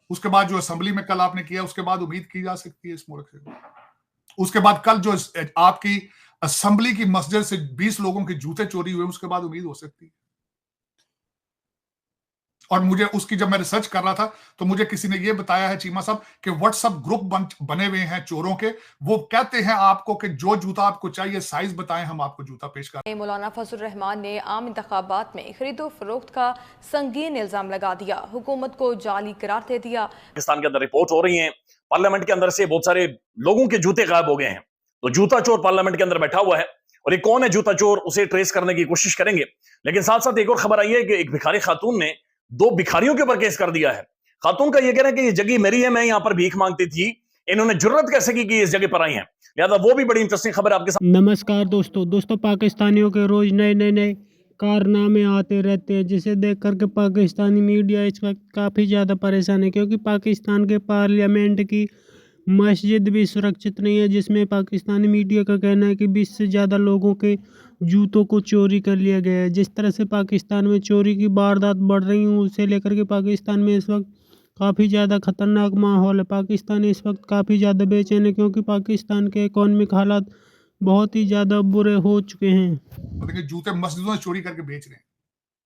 उसके बाद जो असेंबली में कल आपने किया, उसके बाद उम्मीद की जा सकती है इस मुल्क से? उसके बाद कल जो आपकी असेंबली की मस्जिद से 20 लोगों के जूते चोरी हुए, उसके बाद उम्मीद हो सकती है? और मुझे उसकी जब मैं रिसर्च कर रहा था, तो मुझे किसी ने ये बताया है चीमा साहब कि व्हाट्सएप ग्रुप बने हुए हैं चोरों के। वो कहते हैं आपको कि जो जूता आपको चाहिए, साइज बताएं, हम आपको जूता पेश कर। मौलाना फजल रहमान ने आम इंतखाबात में खरीदो फरोख्त का संगीन इल्जाम लगा दिया, हुकूमत को जाली करार दे दिया। पाकिस्तान के अंदर रिपोर्ट हो रही है, पार्लियामेंट के अंदर से बहुत सारे लोगों के जूते गायब हो गए हैं। तो जूता चोर पार्लियामेंट के अंदर बैठा हुआ है, और ये कौन है जूता चोर, उसे ट्रेस करने की कोशिश करेंगे। लेकिन साथ साथ एक और खबर आई है कि एक भिखारी खातून ने 2 भिखारियों के ऊपर केस कर दिया है। खातून का यह कहना है कि ये जगह मेरी है, मैं यहां पर भीख मांगती थी, इन्होंने जुर्रत कैसे की कि इस जगह पर आई है। लिहाजा वो भी बड़ी इंटरेस्टिंग खबर आपके साथ। नमस्कार दोस्तों पाकिस्तानियों के रोज नए कारनामे आते रहते हैं, जिसे देख करके पाकिस्तानी मीडिया इस वक्त काफ़ी ज़्यादा परेशान है, क्योंकि पाकिस्तान के पार्लियामेंट की मस्जिद भी सुरक्षित नहीं है, जिसमें पाकिस्तानी मीडिया का कहना है कि 20 से ज़्यादा लोगों के जूतों को चोरी कर लिया गया है। जिस तरह से पाकिस्तान में चोरी की वारदात बढ़ रही हैं, उसे लेकर के पाकिस्तान में इस वक्त काफ़ी ज़्यादा ख़तरनाक माहौल है। पाकिस्तान इस वक्त काफ़ी ज़्यादा बेचैन है, क्योंकि पाकिस्तान के इकोनॉमिक हालात बहुत ही ज़्यादा बुरे हो चुके हैं। जूते मस्जिदों में चोरी करके बेच रहे हैं,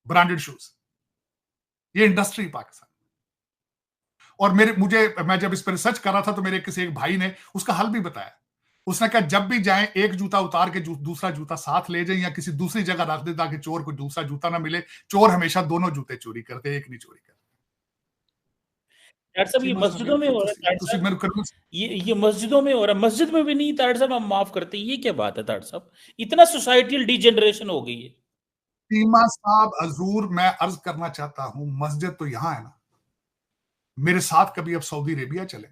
ब्रांडेड शूज। ये इंडस्ट्री पाकिस्तान। और मैं जब इस पर रिसर्च कर रहा था, तो मेरे किसी एक भाई ने उसका हल भी बताया। उसने कहा जब भी जाएं, एक जूता उतार के दूसरा जूता साथ ले जाएं, या किसी दूसरी जगह रख दे, ताकि चोर को दूसरा जूता ना मिले। चोर हमेशा दोनों जूते चोरी करते, एक नहीं चोरी करते। तारड़ साहब, ये मस्जिदों में हो रहा है, तारड़ साहब, ये मस्जिदों में हो रहा है, मस्जिद में भी नहीं तारड़ साहब, हम माफ करते हैं, ये क्या बात है तारड़ साहब? इतना सोसाइटल डिजेनरेशन हो गई है। चीमा साहब, हजूर, मैं अर्ज करना चाहता हूं, मस्जिद तो यहां है ना। मेरे साथ कभी अब सऊदी अरेबिया चले,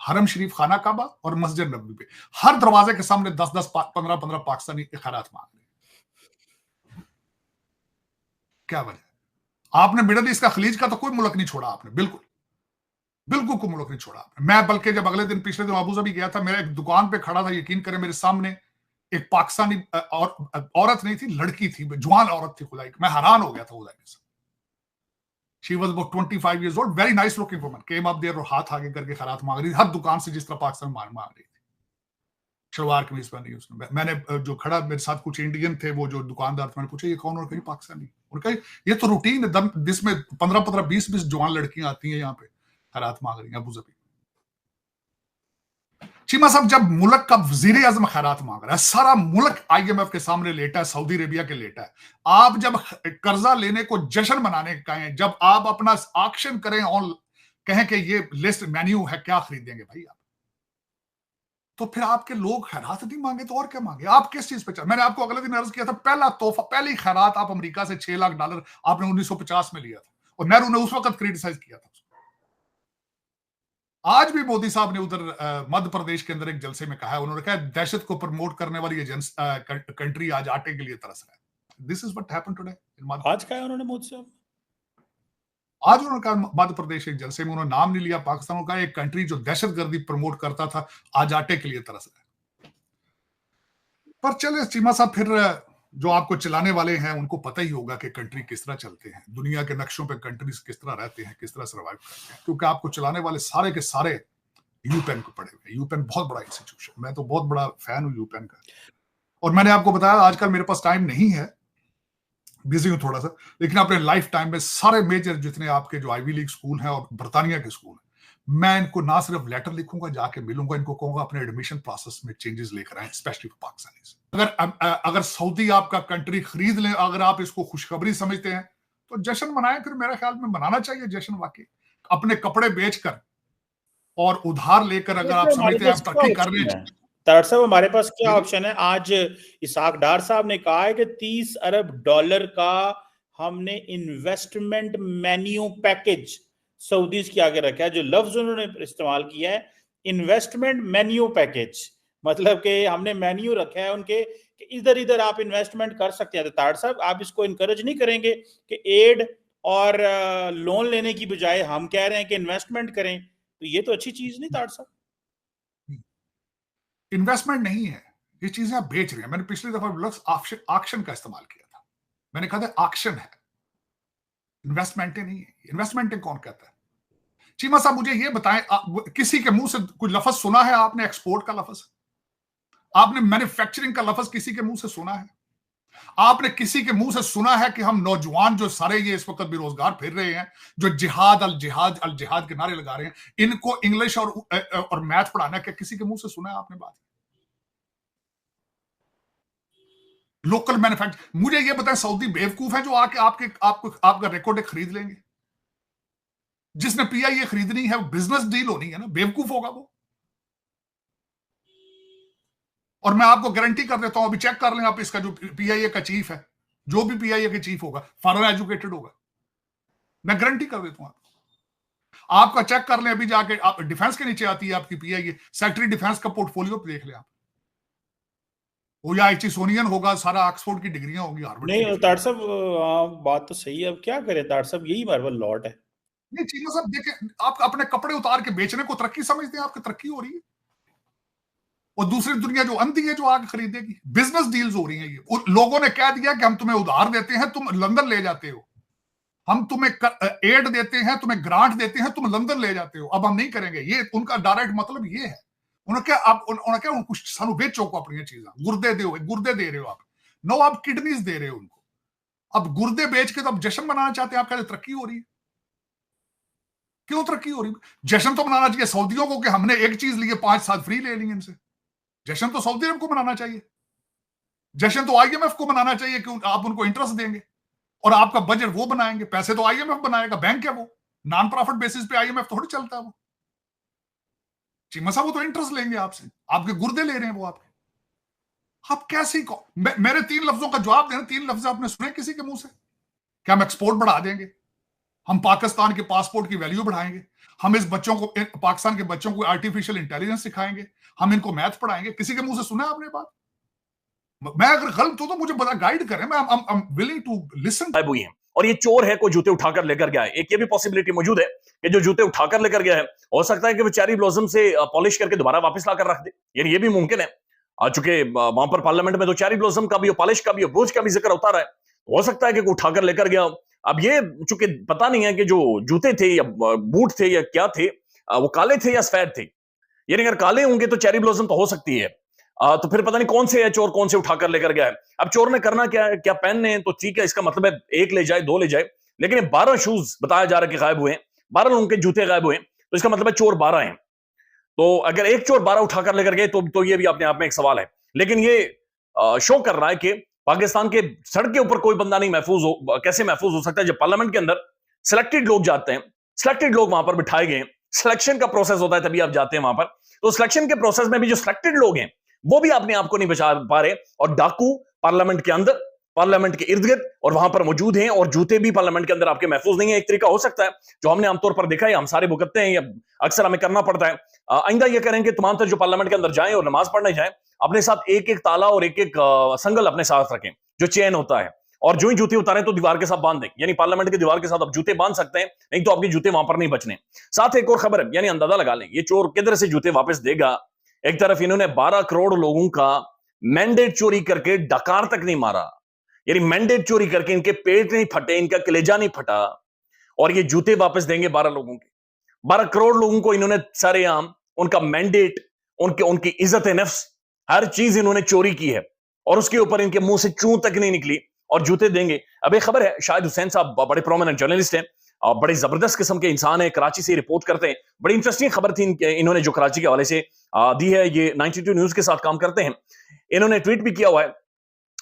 हरम शरीफ, खाना काबा और मस्जिद नबवी पे हर दरवाजे के सामने 10-10, 15-15 पाकिस्तानी खैरात मांग रहे। क्या वजह? आपने मिडल ईस्ट का, खलीज का तो कोई मुल्क नहीं छोड़ा आपने, बिल्कुल बिल्कुल कोई मुल्क नहीं छोड़ा आपने। मैं बल्कि जब अगले दिन, पिछले दिन अबू धाबी गया था, मेरा एक दुकान पे खड़ा था, यकीन करें, मेरे सामने एक पाकिस्तानी औरत नहीं थी, लड़की थी, जवान औरत थी, खुदाई, मैं हैरान हो गया था खुदाई से। She was about 25 years old, very nice looking woman, came up there और हाथ आगे करके खैरात मांग रही थी, हर दुकान से जिस तरह पाकिस्तान मांग रही थी। शलवार कमीज पहनी उसने। मैंने जो खड़ा, मेरे साथ कुछ इंडियन थे, वो जो दुकानदार थे, मैंने पूछा ये कौन? और कहीं पाकिस्तानी। उन्होंने कहा ये तो रूटीन है, जिसमें 15-15, 20-20 जवान लड़कियां आती हैं यहाँ पे, खैरात मांग रही हैं अबू धाबी। चीमा साहब, जब मुल्क का वजीर आजम खैरात मांग रहा है, सारा मुल्क IMF के सामने लेटा है, सऊदी अरेबिया के लेटा है, आप जब कर्जा लेने को जश्न मनाने कहें, जब आप अपना ऑक्शन करें और कहें कि ये लिस्ट मेन्यू है, क्या खरीदेंगे भाई आप? तो फिर आपके लोग खैरात नहीं मांगे तो और क्या मांगे? आप किस चीज पे चल? मैंने आपको अगले दिन अर्ज किया था, पहला तोहफा, पहली खैरात आप अमेरिका से $6 लाख आपने 1950 में लिया था, और नेहरू ने उस वक्त क्रिटिसाइज किया था। आज भी मोदी साहब ने उधर मध्य प्रदेश के अंदर एक जलसे में कहा है, उन्होंने कहा दहशत को प्रमोट करने वाली कंट्री आज आटे के लिए तरस रहा है। This is what happened today. आज कहा उन्होंने मोदी साहब, आज उन्होंने कहा मध्य प्रदेश एक जलसे में, उन्होंने नाम नहीं लिया पाकिस्तान का, एक कंट्री जो दहशतगर्दी प्रमोट करता था, आज आटे के लिए तरस रहा है। पर चले चीमा साहब, फिर जो आपको चलाने वाले हैं उनको पता ही होगा कि कंट्री किस तरह चलते हैं, दुनिया के नक्शों पे कंट्रीज किस तरह रहते हैं, किस तरह सर्वाइव करते हैं, क्योंकि आपको चलाने वाले सारे के सारे यूपेन को पढ़े हुए। यूपेन बहुत बड़ा इंस्टीट्यूशन, मैं तो बहुत बड़ा फैन हूं यूपेन का। और मैंने आपको बताया, आजकल मेरे पास टाइम नहीं है, बिजी हूं थोड़ा सा, लेकिन अपने लाइफ टाइम में सारे मेजर जितने आपके जो आईवी लीग स्कूल हैं और बरतानिया के स्कूल हैं, मैं इनको ना सिर्फ लेटर लिखूंगा, जाके मिलूंगा, इनको कहूंगा अपने एडमिशन प्रोसेस में चेंजेस लेकर आए, स्पेशली फॉर पाकिस्तानीज। अगर सऊदी आपका कंट्री खरीद लें, अगर आप इसको खुशखबरी समझते हैं, तो जश्न मनाएं। फिर मेरे ख्याल में मनाना चाहिए जश्न, वाकई अपने कपड़े बेचकर और उधार लेकर, अगर आप समझते हैं आप तरक्की कर रहे हैं। तारड़ साहब, हमारे पास क्या ऑप्शन है? आज इसहाक डार साहब ने कहा है कि $30 अरब का हमने इन्वेस्टमेंट मेन्यू पैकेज सऊदीज के आगे रखा है। जो लफ्ज उन्होंने इस्तेमाल किया है, इन्वेस्टमेंट मेन्यू पैकेज, मतलब कि हमने मेन्यू रखा है उनके कि इधर इधर आप इन्वेस्टमेंट कर सकते हैं। तो तारड़ साहब, आप इसको इनकरेज नहीं करेंगे कि एड और लोन लेने की बजाय हम कह रहे हैं कि इन्वेस्टमेंट करें? तो ये तो अच्छी चीज नहीं तारड़ साहब। इन्वेस्टमेंट नहीं है, ये चीजें आप बेच रहे हैं। मैंने पिछली दफा लफ्ज ऑक्शन का इस्तेमाल किया था, मैंने कहा था ऑक्शन है, इन्वेस्टमेंट नहीं है। इन्वेस्टमेंट कौन कहता है? चीमा साहब मुझे ये बताएं, किसी के मुंह से कोई लफ्ज सुना है आपने एक्सपोर्ट का लफ्ज? आपने मैन्युफैक्चरिंग का लफ्ज किसी के मुंह से सुना है? आपने किसी के मुंह से सुना है कि हम नौजवान जो सारे ये इस वक्त बेरोजगार फिर रहे हैं, जो जिहाद अल जिहाद के नारे लगा रहे हैं, इनको इंग्लिश और मैथ पढ़ाना, क्या किसी के मुंह से सुना है आपने बात? लोकल मैन्युफैक्चर, मुझे ये बताएं, सऊदी बेवकूफ है जो आके आपका रिकॉर्ड खरीद लेंगे? जिसने पीआईए खरीदनी है, बिजनेस डील होनी है ना, बेवकूफ होगा वो। और मैं आपको गारंटी कर देता हूं, अभी चेक कर लें आप, इसका जो पीआईए का चीफ है, जो भी पीआईए के चीफ होगा, फॉरेन एजुकेटेड होगा, मैं गारंटी कर देता हूं आपका चेक कर लें अभी जाके, आप डिफेंस के नीचे आती है आपकी पीआईए, सेक्रेटरी डिफेंस का पोर्टफोलियो देख लें आप, वो या एचिसोनियन होगा, सारा ऑक्सफोर्ड की डिग्रियां होंगी, हार्वर्ड नहीं तार साहब, बात तो सही है, अब क्या करें तार साहब, यही हमारे पास लॉट है। नहीं चीमा साहब देखें, आप अपने कपड़े उतार के बेचने को तरक्की समझते हैं? आपकी तरक्की हो रही है, और दूसरी दुनिया जो अंधी है जो आगे खरीदेगी। बिजनेस डील्स हो रही हैं ये। लोगों ने कह दिया कि हम तुम्हें उधार देते हैं, तुम लंदन ले जाते हो, हम तुम्हें एड देते हैं, तुम्हें ग्रांट देते हैं, तुम लंदन ले जाते हो, अब हम नहीं करेंगे। ये उनका डायरेक्ट मतलब ये है। उन्होंने क्या उनको सानू बेचो को अपनी चीजें, गुर्दे दे रहे हो आप, नो आप किडनीज दे रहे हो उनको, अब गुर्दे बेच के तो अब जश्न मनाना चाहते हैं। आप कहते तरक्की हो रही है, क्यों तरक्की हो रही है? जश्न तो मनाना चाहिए सऊदियों को कि हमने एक चीज ली है, 5-7 फ्री ले ली इनसे। जश्न तो सऊदी अरब को मनाना चाहिए, जश्न तो आईएमएफ को मनाना चाहिए कि आप उनको इंटरेस्ट देंगे और आपका बजट वो बनाएंगे। पैसे तो आईएमएफ बनाएगा, बैंक है वो, नॉन प्रॉफिट बेसिस पे आईएमएफ थोड़ी चलता है वो। चीमा साहब वो तो इंटरेस्ट लेंगे आपसे, आपके गुर्दे ले रहे हैं वो आपके। आप कैसे मेरे 3 लफ्जों का जवाब देना, 3 लफ्ज आपने सुने किसी के मुंह से? क्या हम एक्सपोर्ट बढ़ा देंगे, हम पाकिस्तान के पासपोर्ट की वैल्यू बढ़ाएंगे, हम इस बच्चों को, पाकिस्तान के बच्चों को आर्टिफिशियल इंटेलिजेंस सिखाएंगे, हम इनको मैथ पढ़ाएंगे? किसी के मुंह से सुना आपने बात? मैं अगर गलत हूं तो मुझे बता, गाइड करें, मैं I'm willing to listen। हुई है और ये चोर है, कोई जूते उठाकर लेकर गया है। एक ये भी पॉसिबिलिटी मौजूद है कि जो जूते उठाकर लेकर गया है, हो सकता है कि वो चेरी ब्लॉसम से पॉलिश करके दोबारा वापस लाकर रख दे, यानी ये भी मुमकिन है। चूंकि वहां पर पार्लियामेंट में तो चेरी ब्लॉसम का भी, पॉलिश का भी, ब्रोच का भी जिक्र होता रहा है, हो सकता है कि उठाकर लेकर गया। अब ये चूंकि पता नहीं है कि जो जूते थे या बूट थे या क्या थे, वो काले थे या सफेद थे, यानी अगर काले होंगे तो चेरी ब्लॉसम तो हो सकती है, तो फिर पता नहीं कौन से है चोर, कौन से उठाकर लेकर गया है। अब चोर ने करना क्या है, क्या पहनने हैं तो ठीक है, इसका मतलब है 1 ले जाए 2 ले जाए, लेकिन 12 शूज बताया जा रहा है कि गायब हुए, 12 लोगों के जूते गायब हुए, तो इसका मतलब है चोर 12 हैं। तो अगर एक चोर 12 उठाकर लेकर गए तो ये भी अपने आप में एक सवाल है। लेकिन ये शो कर रहा है कि पाकिस्तान के सड़क के ऊपर कोई बंदा नहीं महफूज हो, कैसे महफूज हो सकता है जब पार्लियामेंट के अंदर सिलेक्टेड लोग जाते हैं, सिलेक्टेड लोग वहां पर बिठाए गए, सिलेक्शन का प्रोसेस होता है तभी आप जाते हैं वहां पर। तो सिलेक्शन के प्रोसेस में भी जो सिलेक्टेड लोग हैं वो भी अपने आप को नहीं बचा पा रहे, और डाकू पार्लियामेंट के अंदर, पार्लियामेंट के इर्द गिर्द और वहां पर मौजूद हैं, और जूते भी पार्लियामेंट के अंदर आपके महफूज नहीं है। एक तरीका हो सकता है जो हमने आमतौर पर देखा है, हम सारे भुगतते हैं या अक्सर हमें करना पड़ता है, आइंदा ये करें कि तमाम तरह जो पार्लियामेंट के अंदर जाएं और नमाज पढ़ने जाएं, अपने साथ एक एक ताला और एक एक संगल अपने साथ रखें, जो चेन होता है, और जो ही जूते उतारें तो दीवार के साथ बांध दें, यानी पार्लियामेंट की दीवार के साथ आप जूते बांध सकते हैं, नहीं तो आपके जूते वहां पर नहीं बचने। साथ एक और खबर है, यानी अंदाजा लगा लें ये चोर किधर से जूते वापस देगा। एक तरफ इन्होंने 12 करोड़ लोगों का मैंडेट चोरी करके डकार तक नहीं मारा, यानी मैंडेट चोरी करके इनके पेट नहीं फटे, इनका कलेजा नहीं फटा, और ये जूते वापस देंगे 12 लोगों के। 12 करोड़ लोगों को इन्होंने सरेआम उनका मैंडेट, उनकी इज्जत नफ्स, हर चीज इन्होंने चोरी की है, और उसके ऊपर इनके मुंह से चूं तक नहीं निकली, और जूते देंगे। अब एक खबर है, शाहिद हुसैन साहब बड़े प्रोमिनेंट जर्नलिस्ट हैं, बड़े जबरदस्त किस्म के इंसान है, कराची से रिपोर्ट करते हैं। बड़ी इंटरेस्टिंग खबर थी इन्होंने जो कराची के हवाले से दी है, ये 92 न्यूज के साथ काम करते हैं। इन्होंने ट्वीट भी किया हुआ है,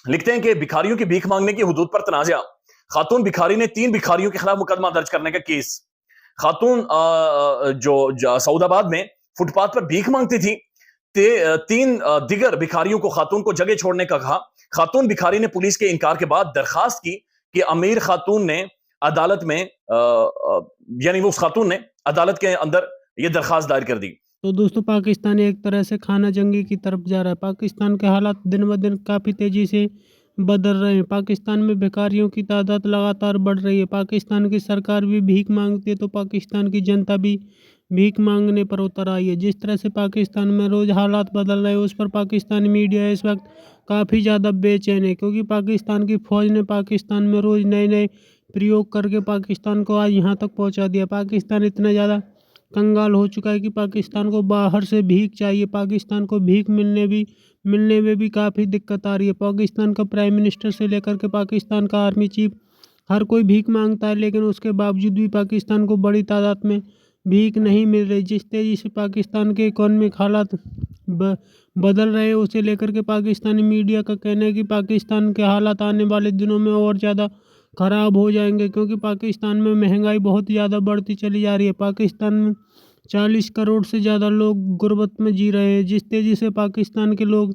लिखते हैं कि भिखारियों की भीख मांगने की हुदूद पर तनाज़ा, खातून भिखारी ने 3 भिखारियों के खिलाफ मुकदमा दर्ज करने का केस। खातून जो सऊदाबाद में फुटपाथ पर भीख मांगती थी, 3 दिगर भिखारियों को खातून को जगह छोड़ने का कहा। खातून भिखारी ने पुलिस के इनकार के बाद दरखास्त की कि अमीर खातून ने अदालत में यानी वो उस खातून ने अदालत के अंदर ये दरखास्त दायर कर दी। तो दोस्तों, पाकिस्तान एक तरह से खाना जंगी की तरफ जा रहा है। पाकिस्तान के हालात दिन ब दिन काफ़ी तेज़ी से बदल रहे हैं। पाकिस्तान में भिखारियों की तादाद लगातार बढ़ रही है। पाकिस्तान की सरकार भी भीख मांगती है तो पाकिस्तान की जनता भी भीख मांगने पर उतर आई है। जिस तरह से पाकिस्तान में रोज़ हालात बदल रहे हैं, उस पर पाकिस्तानी मीडिया इस वक्त काफ़ी ज़्यादा बेचैन है, क्योंकि पाकिस्तान की फ़ौज ने पाकिस्तान में रोज़ नए नए प्रयोग करके पाकिस्तान को आज यहाँ तक पहुँचा दिया। पाकिस्तान इतना ज़्यादा कंगाल हो चुका है कि पाकिस्तान को बाहर से भीख चाहिए। पाकिस्तान को भीख मिलने में भी काफ़ी दिक्कत आ रही है। पाकिस्तान का प्राइम मिनिस्टर से लेकर के पाकिस्तान का आर्मी चीफ हर कोई भीख मांगता है, लेकिन उसके बावजूद भी पाकिस्तान को बड़ी तादाद में भीख नहीं मिल रही। जिस तेज़ी से पाकिस्तान के इकोनॉमिक हालात बदल रहे हैं, उसे लेकर के पाकिस्तानी मीडिया का कहना है कि पाकिस्तान के हालात आने वाले दिनों में और ज़्यादा ख़राब हो जाएंगे, क्योंकि पाकिस्तान में महंगाई बहुत ज़्यादा बढ़ती चली जा रही है। पाकिस्तान में 40 करोड़ से ज़्यादा लोग गुर्बत में जी रहे हैं। जिस तेज़ी से पाकिस्तान के लोग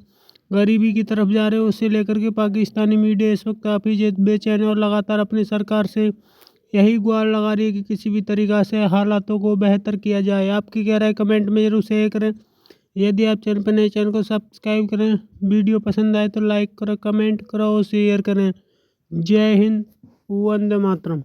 गरीबी की तरफ जा रहे हैं, उसे लेकर के पाकिस्तानी मीडिया इस वक्त काफ़ी बेचैन है और लगातार अपनी सरकार से यही गुहार लगा रही है कि किसी भी तरीक़ा से हालातों को बेहतर किया जाए। आपकी क्या राय कमेंट में जरूर शेयर करें। यदि आप चैनल पर नए, चैनल को सब्सक्राइब करें। वीडियो पसंद आए तो लाइक करो, कमेंट करो और शेयर करें। जय हिंद, वंदे मातरम।